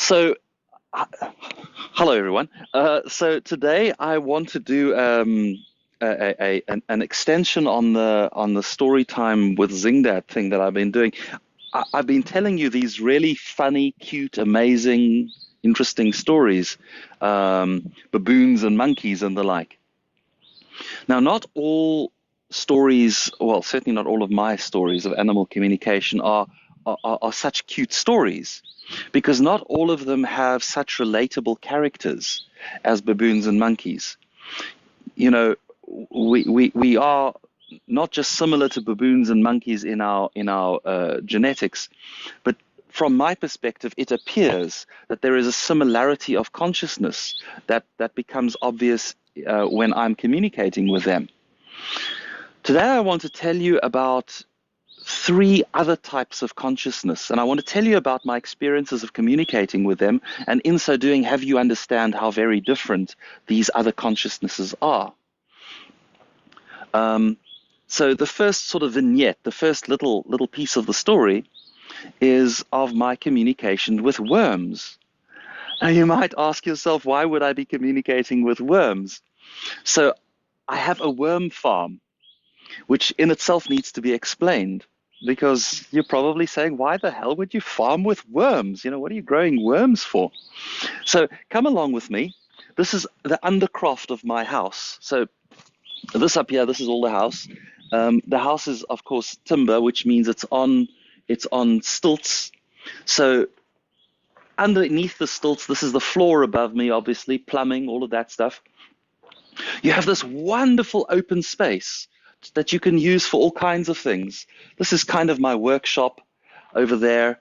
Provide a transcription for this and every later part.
So, uh, hello everyone. So today I want to do an extension on the Storytime with Zingdad thing that I've been doing. I've been telling you these really funny, cute, amazing, interesting stories, baboons and monkeys and the like. Now, not all stories, well, certainly not all of my stories of animal communication are such cute stories because not all of them have such relatable characters as baboons and monkeys. You know, we are not just similar to baboons and monkeys in our genetics, but from my perspective, it appears that there is a similarity of consciousness that becomes obvious when I'm communicating with them. Today, I want to tell you about three other types of consciousness, and I want to tell you about my experiences of communicating with them, and in so doing, have you understand how very different these other consciousnesses are. So the first sort of vignette, the first little piece of the story is of my communication with worms. Now you might ask yourself, why would I be communicating with worms? So I have a worm farm, which in itself needs to be explained because you're probably saying, why the hell would you farm with worms? What are you growing worms for? So come along with me. This is the undercroft of my house. So this up here, this is all the house. The house is, of course, timber, which means it's on stilts. So underneath the stilts, this is the floor above me, obviously, plumbing, all of that stuff. You have this wonderful open space that you can use for all kinds of things. This is kind of my workshop over there,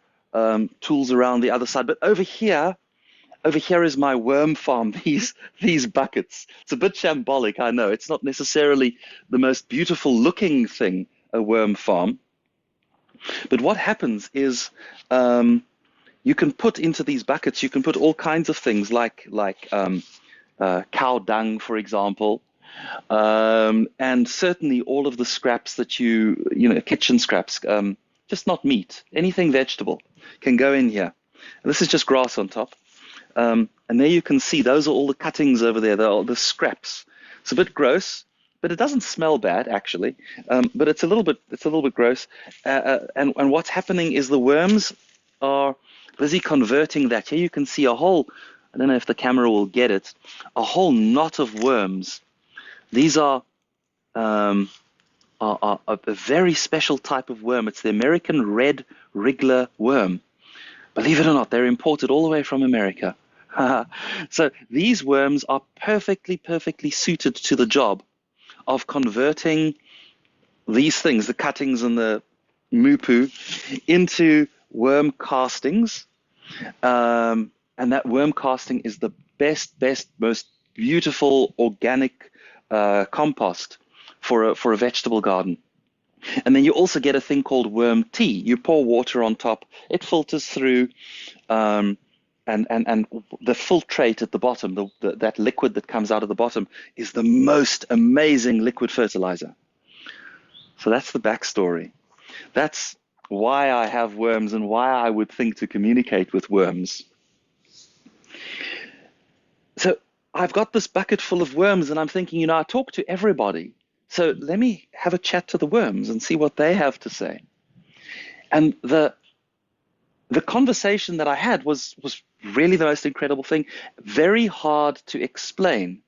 tools around the other side. But over here is my worm farm, these buckets. It's a bit shambolic, I know. It's not necessarily the most beautiful looking thing, a worm farm. But what happens is you can put into these buckets, you can put all kinds of things like cow dung, for example, and certainly all of the scraps that kitchen scraps, just not meat, anything vegetable can go in here. And this is just grass on top. And there you can see those are all the cuttings over there, the scraps. It's a bit gross, but it doesn't smell bad actually. But it's a little bit gross. And what's happening is the worms are busy converting that. Here you can see a whole, I don't know if the camera will get it, a whole knot of worms. These are a very special type of worm. It's the American red wriggler worm. Believe it or not, they're imported all the way from America. So these worms are perfectly suited to the job of converting these things, the cuttings and the moo-poo, into worm castings. And that worm casting is the best, most beautiful organic compost for a vegetable garden. And then you also get a thing called worm tea. You pour water on top, it filters through, and the filtrate at the bottom, that liquid that comes out of the bottom, is the most amazing liquid fertilizer. So that's the backstory. That's why I have worms and why I would think to communicate with worms. So I've got this bucket full of worms and I'm thinking, I talk to everybody. So let me have a chat to the worms and see what they have to say. And the conversation that I had was really the most incredible thing. Very hard to explain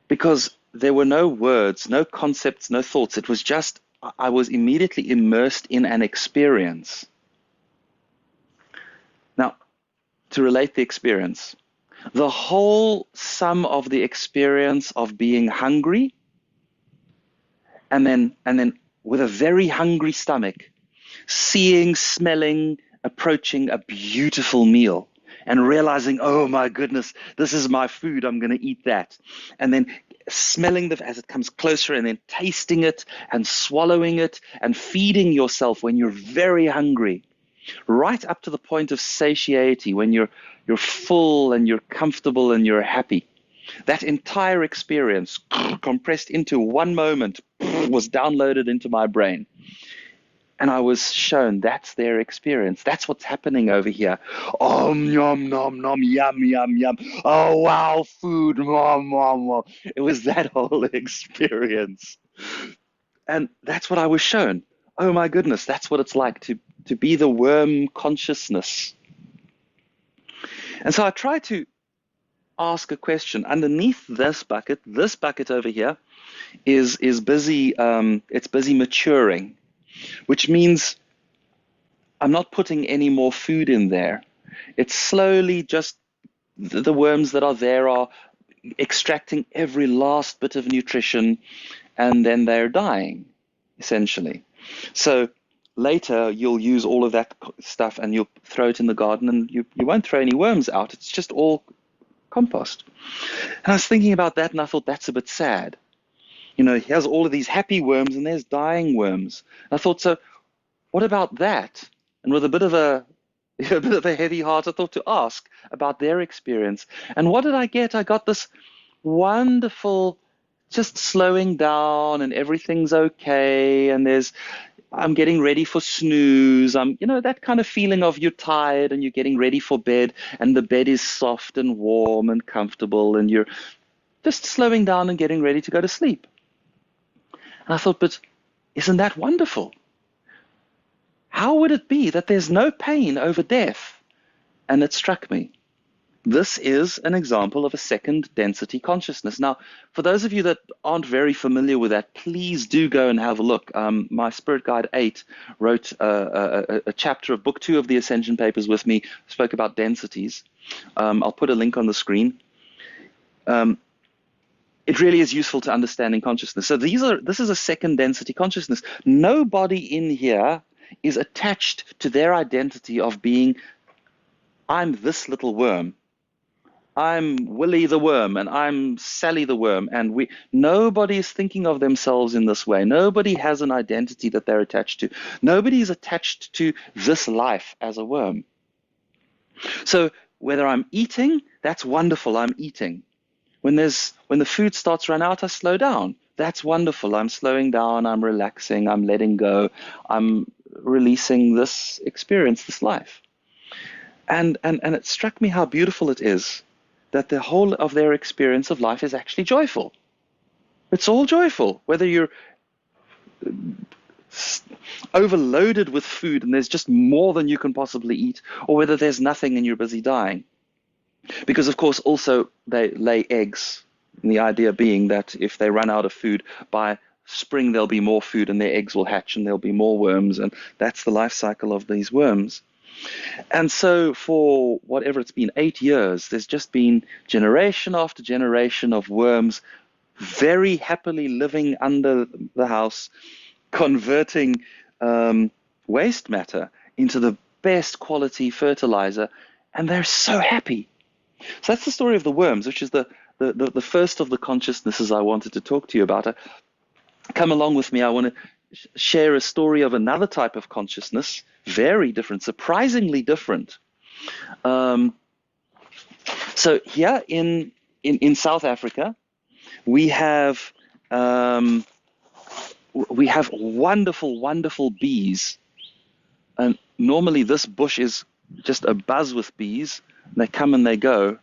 because there were no words, no concepts, no thoughts. It was just, I was immediately immersed in an experience. Now, to relate the experience, the whole sum of the experience of being hungry and then with a very hungry stomach, seeing, smelling, approaching a beautiful meal and realizing, oh my goodness, this is my food, I'm going to eat that. And then smelling as it comes closer and then tasting it and swallowing it and feeding yourself when you're very hungry, right up to the point of satiety when you're full and you're comfortable and you're happy. That entire experience compressed into one moment was downloaded into my brain. And I was shown that's their experience. That's what's happening over here. Oh, yum, nom, nom, yum, yum, yum. Oh, wow, food, mom, mom, mom. It was that whole experience. And that's what I was shown. Oh, my goodness, that's what it's like to be the worm consciousness. And so I try to ask a question underneath this bucket over here is busy, it's busy maturing, which means I'm not putting any more food in there. It's slowly just the worms that are there are extracting every last bit of nutrition, and then they're dying, essentially. So later you'll use all of that stuff and you'll throw it in the garden, and you won't throw any worms out. It's just all compost. And I was thinking about that, and I thought that's a bit sad. He has all of these happy worms and there's dying worms. And I thought, so what about that? And with a bit of a bit of a heavy heart, I thought to ask about their experience. And what did I get? I got this wonderful, just slowing down and everything's okay. And I'm getting ready for snooze. That kind of feeling of you're tired and you're getting ready for bed, and the bed is soft and warm and comfortable, and you're just slowing down and getting ready to go to sleep. And I thought, but isn't that wonderful? How would it be that there's no pain over death? And it struck me. This is an example of a second density consciousness. Now, for those of you that aren't very familiar with that, please do go and have a look. My Spirit Guide 8 wrote a chapter of Book 2 of the Ascension Papers with me, spoke about densities. I'll put a link on the screen. It really is useful to understanding consciousness. So this is a second density consciousness. Nobody in here is attached to their identity of being, I'm this little worm. I'm Willie the worm, and I'm Sally the worm, and nobody is thinking of themselves in this way. Nobody has an identity that they're attached to. Nobody is attached to this life as a worm. So whether I'm eating, that's wonderful, I'm eating. When the food starts to run out, I slow down. That's wonderful. I'm slowing down, I'm relaxing, I'm letting go, I'm releasing this experience, this life. And it struck me how beautiful it is that the whole of their experience of life is actually joyful. It's all joyful, whether you're overloaded with food and there's just more than you can possibly eat, or whether there's nothing and you're busy dying. Because, of course, also they lay eggs, and the idea being that if they run out of food, by spring there'll be more food and their eggs will hatch and there'll be more worms, and that's the life cycle of these worms. And so for whatever it's been, 8 years, there's just been generation after generation of worms very happily living under the house, converting waste matter into the best quality fertilizer, and they're so happy. So that's the story of the worms, which is the first of the consciousnesses I wanted to talk to you about. Come along with me. I want to share a story of another type of consciousness, very different, surprisingly different. So here in South Africa, we have wonderful, wonderful bees. And normally this bush is just abuzz with bees. They come and they go.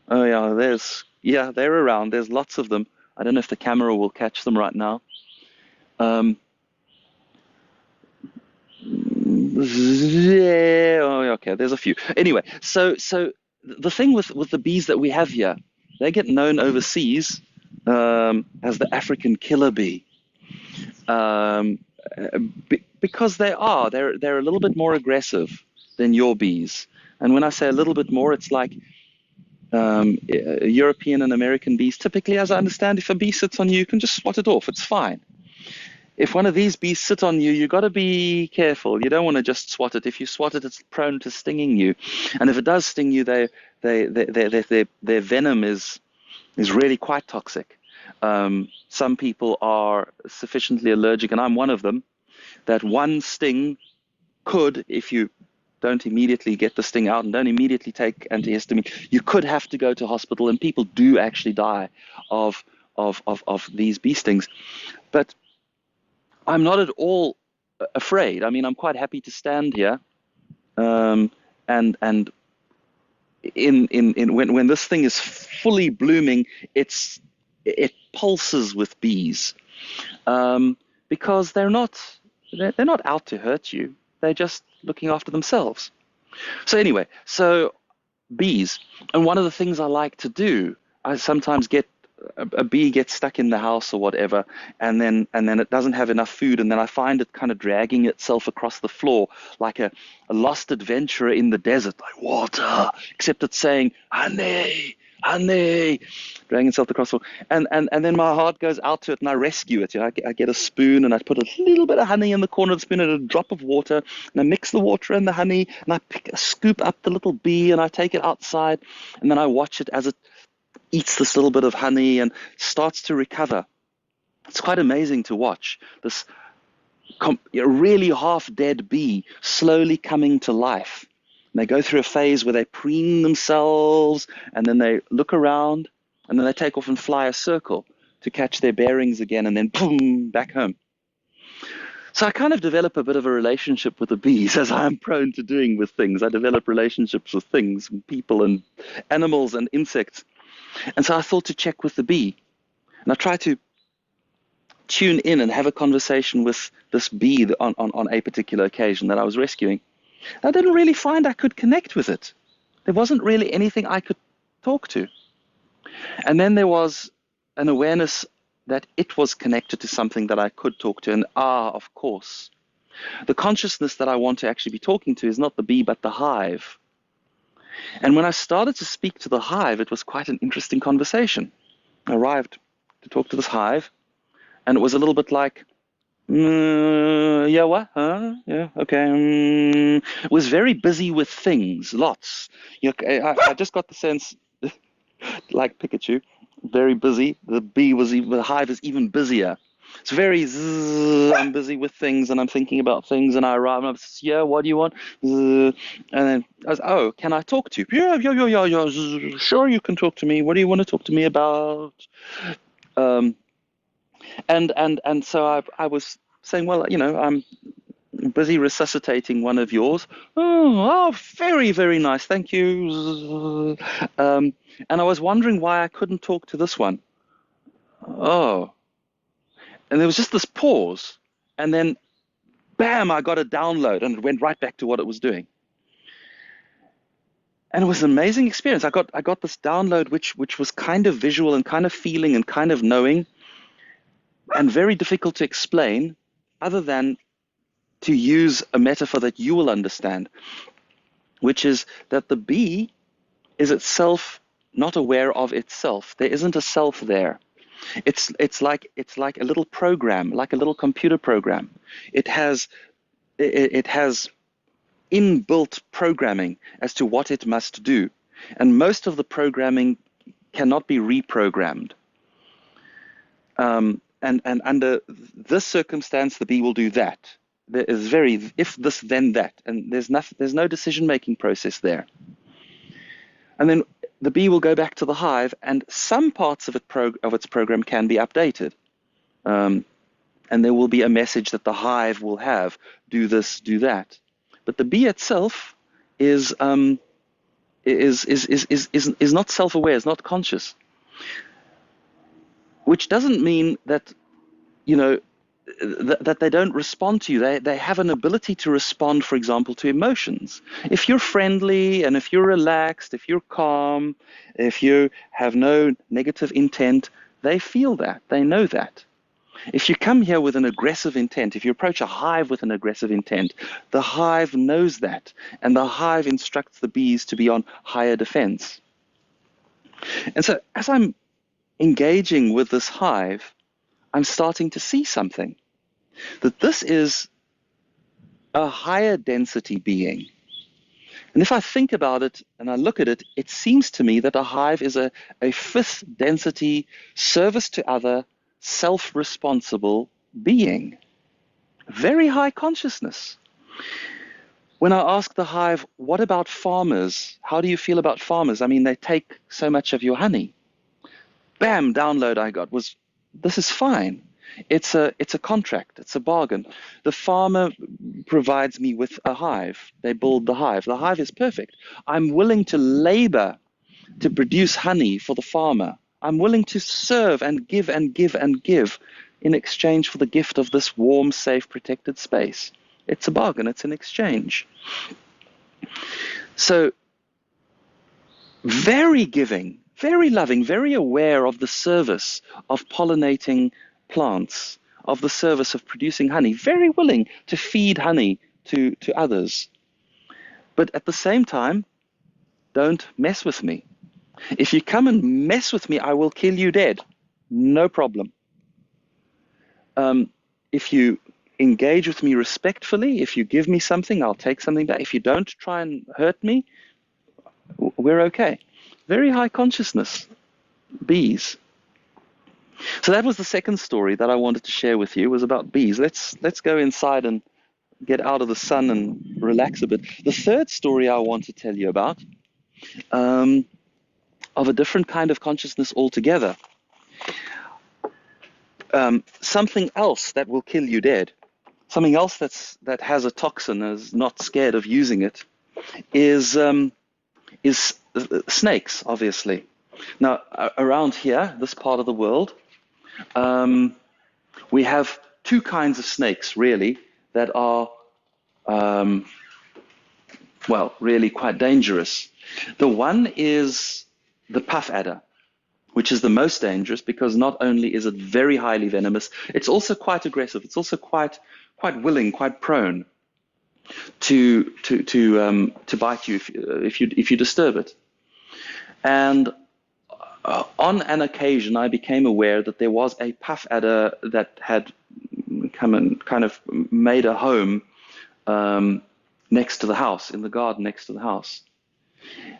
Oh yeah, they're around. There's lots of them. I don't know if the camera will catch them right now. Yeah, oh, okay, there's a few. Anyway, so the thing with the bees that we have here, they get known overseas as the African killer bee. Because they're a little bit more aggressive than your bees. And when I say a little bit more, it's like European and American bees. Typically, as I understand, if a bee sits on you, you can just swat it off. It's fine. If one of these bees sit on you, you've got to be careful. You don't want to just swat it. If you swat it, it's prone to stinging you. And if it does sting you, their venom is really quite toxic. Some people are sufficiently allergic, and I'm one of them, that one sting could, if you don't immediately get the sting out and don't immediately take antihistamine, you could have to go to hospital, and people do actually die of these bee stings. But I'm not at all afraid. I mean, I'm quite happy to stand here, and in when this thing is fully blooming, it pulses with bees, because they're not out to hurt you. They're just looking after themselves. So anyway, so bees. And one of the things I like to do, I sometimes get a bee gets stuck in the house or whatever, and then it doesn't have enough food, and then I find it kind of dragging itself across the floor like a lost adventurer in the desert, like water, except it's saying honey, honey, dragging itself across the floor. And then my heart goes out to it, and I rescue it. You know, I get a spoon, and I put a little bit of honey in the corner of the spoon and a drop of water, and I mix the water and the honey, and I scoop up the little bee, and I take it outside, and then I watch it as it eats this little bit of honey and starts to recover. It's quite amazing to watch this really half-dead bee slowly coming to life. And they go through a phase where they preen themselves, and then they look around, and then they take off and fly a circle to catch their bearings again, and then boom, back home. So I kind of develop a bit of a relationship with the bees, as I'm prone to doing with things. I develop relationships with things, and people, and animals, and insects. And so I thought to check with the bee. And I tried to tune in and have a conversation with this bee on a particular occasion that I was rescuing. I didn't really find I could connect with it. There wasn't really anything I could talk to. And then there was an awareness that it was connected to something that I could talk to. And of course, the consciousness that I want to actually be talking to is not the bee, but the hive. And when I started to speak to the hive, it was quite an interesting conversation. I arrived to talk to this hive, and it was a little bit like, yeah, what? Huh? Yeah, okay. It was very busy with things, lots. You know, I just got the sense, like Pikachu, very busy. The hive is even busier. It's very, I'm busy with things, and I'm thinking about things, and I arrive, and I'm, yeah, what do you want? And then I was, oh, can I talk to you? Yeah, sure, you can talk to me. What do you want to talk to me about? Um, and so I was saying, well, you know, I'm busy resuscitating one of yours. Oh, very, very nice, thank you. And I was wondering why I couldn't talk to this one. Oh, and there was just this pause, and then bam, I got a download, and it went right back to what it was doing. And it was an amazing experience. I got this download, which was kind of visual and kind of feeling and kind of knowing, and very difficult to explain, other than to use a metaphor that you will understand, which is that the bee is itself not aware of itself. There isn't a self there. It's like a little program, like a little computer program. It has inbuilt programming as to what it must do, and most of the programming cannot be reprogrammed. And under this circumstance, the bee will do that. There is very if this then that, and there's no decision making process there. And then the bee will go back to the hive, and some parts of its program can be updated. And there will be a message that the hive will have: do this, do that. But the bee itself is not self-aware, is not conscious. Which doesn't mean that, you know, that they don't respond to you. They have an ability to respond, for example, to emotions. If you're friendly, and if you're relaxed, if you're calm, if you have no negative intent, they feel that, they know that. If you come here with an aggressive intent, if you approach a hive with an aggressive intent, the hive knows that, and the hive instructs the bees to be on higher defense. And so as I'm engaging with this hive, I'm starting to see something, that this is a higher density being. And if I think about it and I look at it, it seems to me that a hive is a fifth density, service to other, self-responsible being. Very high consciousness. When I ask the hive, what about farmers? How do you feel about farmers? I mean, they take so much of your honey. Bam, download I got was, this is fine. It's a contract. It's a bargain. The farmer provides me with a hive. They build the hive. The hive is perfect. I'm willing to labor to produce honey for the farmer. I'm willing to serve and give and give and give in exchange for the gift of this warm, safe, protected space. It's a bargain. It's an exchange. So very giving, very loving, very aware of the service of pollinating plants, of the service of producing honey, very willing to feed honey to others. But at the same time, don't mess with me. If you come and mess with me, I will kill you dead. No problem. If you engage with me respectfully, if you give me something, I'll take something back. If you don't try and hurt me, we're okay. Very high consciousness, bees. So that was the second story that I wanted to share with you, was about bees. Let's go inside and get out of the sun and relax a bit. The third story I want to tell you about, of a different kind of consciousness altogether, something else that will kill you dead, something else that has a toxin, is not scared of using it, is snakes, obviously. Now, around here, this part of the world, we have two kinds of snakes, really, that are, really quite dangerous. The one is the puff adder, which is the most dangerous because not only is it very highly venomous, it's also quite aggressive. It's also quite willing, quite prone to bite you if you disturb it. And on an occasion, I became aware that there was a puff adder that had come and kind of made a home next to the house, in the garden next to the house.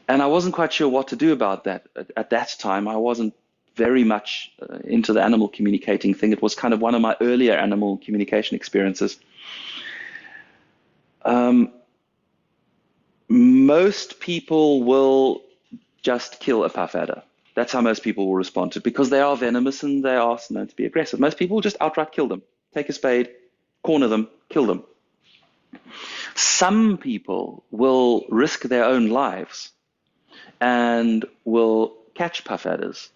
And I wasn't quite sure what to do about that. At that time, I wasn't very much into the animal communicating thing. It was kind of one of my earlier animal communication experiences. Most people will just kill a puff adder. That's how most people will respond to it, because they are venomous and they are known to be aggressive. Most people will just outright kill them. Take a spade, corner them, kill them. Some people will risk their own lives and will catch puff adders.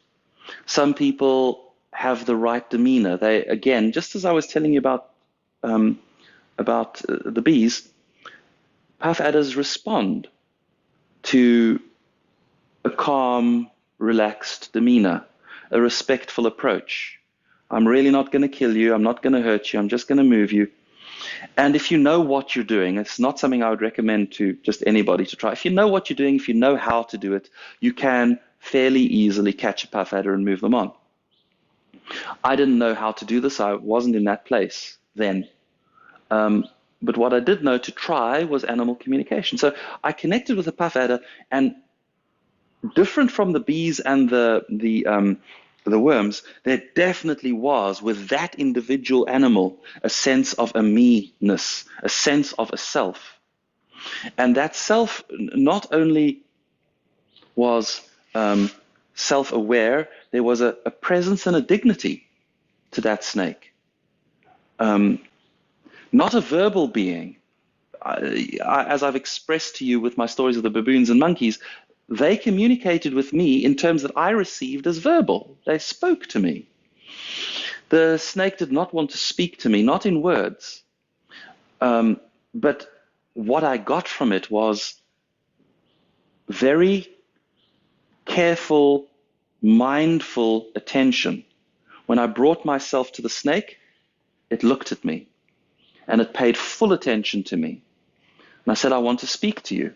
Some people have the right demeanor. They, again, just as I was telling you about the bees, puff adders respond to a calm, relaxed demeanor, a respectful approach. I'm really not going to kill you. I'm not going to hurt you. I'm just going to move you. And if you know what you're doing, it's not something I would recommend to just anybody to try. If you know what you're doing, if you know how to do it, you can fairly easily catch a puff adder and move them on. I didn't know how to do this. I wasn't in that place then. But what I did know to try was animal communication. So I connected with the puff adder, and different from the bees and the worms, there definitely was, with that individual animal, a sense of a me-ness, a sense of a self. And that self not only was self-aware, there was a presence and a dignity to that snake. Not a verbal being. As I've expressed to you with my stories of the baboons and monkeys, they communicated with me in terms that I received as verbal. They spoke to me. The snake did not want to speak to me, not in words. But what I got from it was very careful, mindful attention. When I brought myself to the snake, it looked at me and it paid full attention to me. And I said, I want to speak to you.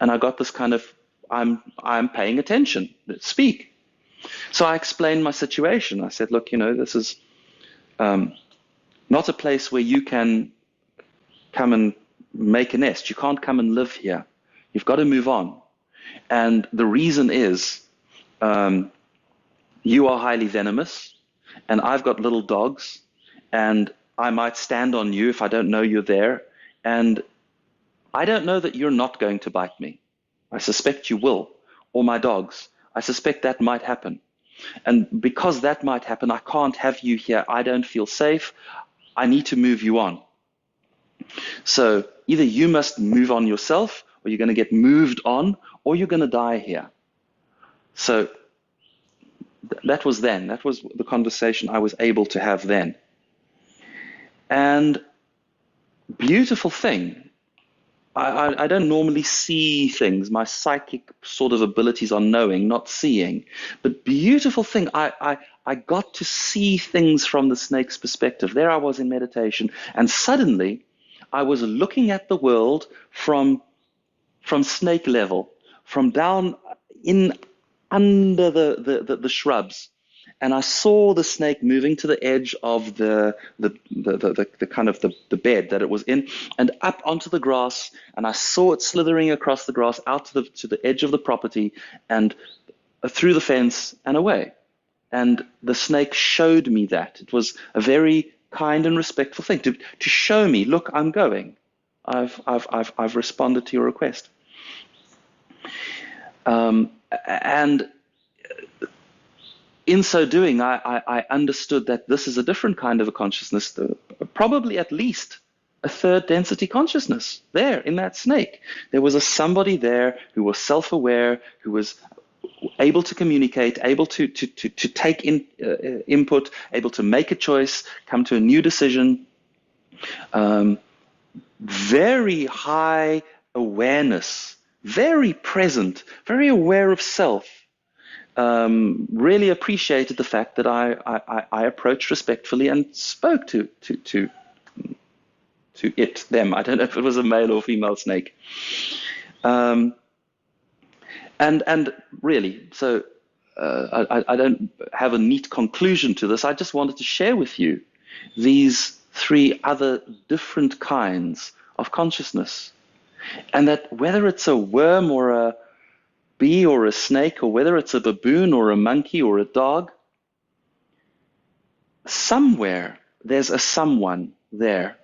And I got this kind of, I'm paying attention, speak. So I explained my situation. I said, look, this is not a place where you can come and make a nest. You can't come and live here. You've got to move on. And the reason is you are highly venomous, and I've got little dogs, and I might stand on you if I don't know you're there. And I don't know that you're not going to bite me. I suspect you will, or my dogs. I suspect that might happen. And because that might happen, I can't have you here. I don't feel safe. I need to move you on. So either you must move on yourself, or you're going to get moved on, or you're going to die here. So that was then. That was the conversation I was able to have then. And beautiful thing. I don't normally see things. My psychic sort of abilities are knowing, not seeing. But beautiful thing, I got to see things from the snake's perspective. There I was in meditation, and suddenly I was looking at the world from snake level, from down in under the shrubs. And I saw the snake moving to the edge of the kind of the bed that it was in and up onto the grass. And I saw it slithering across the grass out to the edge of the property and through the fence and away. And the snake showed me that. It was a very kind and respectful thing to show me, look, I'm going. I've responded to your request. And in so doing, I understood that this is a different kind of a consciousness, probably at least a third density consciousness there in that snake. There was somebody there who was self-aware, who was able to communicate, able to take input, able to make a choice, come to a new decision. Very high awareness, very present, very aware of self. Really appreciated the fact that I approached respectfully and spoke to them. I don't know if it was a male or female snake. And really, so I don't have a neat conclusion to this. I just wanted to share with you these three other different kinds of consciousness, and that whether it's a worm or a bee or a snake, or whether it's a baboon or a monkey or a dog, somewhere there's a someone there.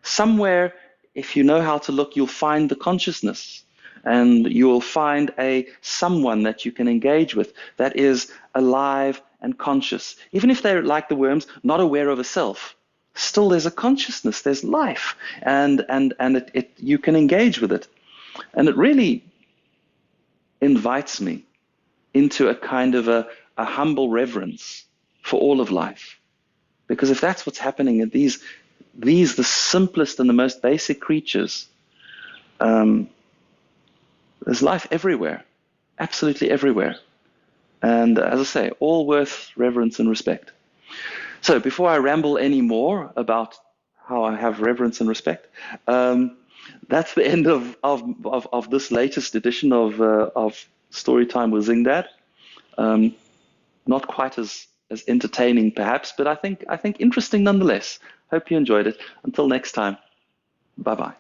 Somewhere, if you know how to look, you'll find the consciousness, and you'll find a someone that you can engage with that is alive and conscious. Even if they're like the worms, not aware of a self, still there's a consciousness, there's life, and you can engage with it. And it really invites me into a kind of a humble reverence for all of life. Because if that's what's happening in these the simplest and the most basic creatures, there's life everywhere, absolutely everywhere. And as I say, all worth reverence and respect. So before I ramble any more about how I have reverence and respect, that's the end of this latest edition of Storytime with Zingdad. Not quite as entertaining, perhaps, but I think interesting nonetheless. Hope you enjoyed it. Until next time, bye bye.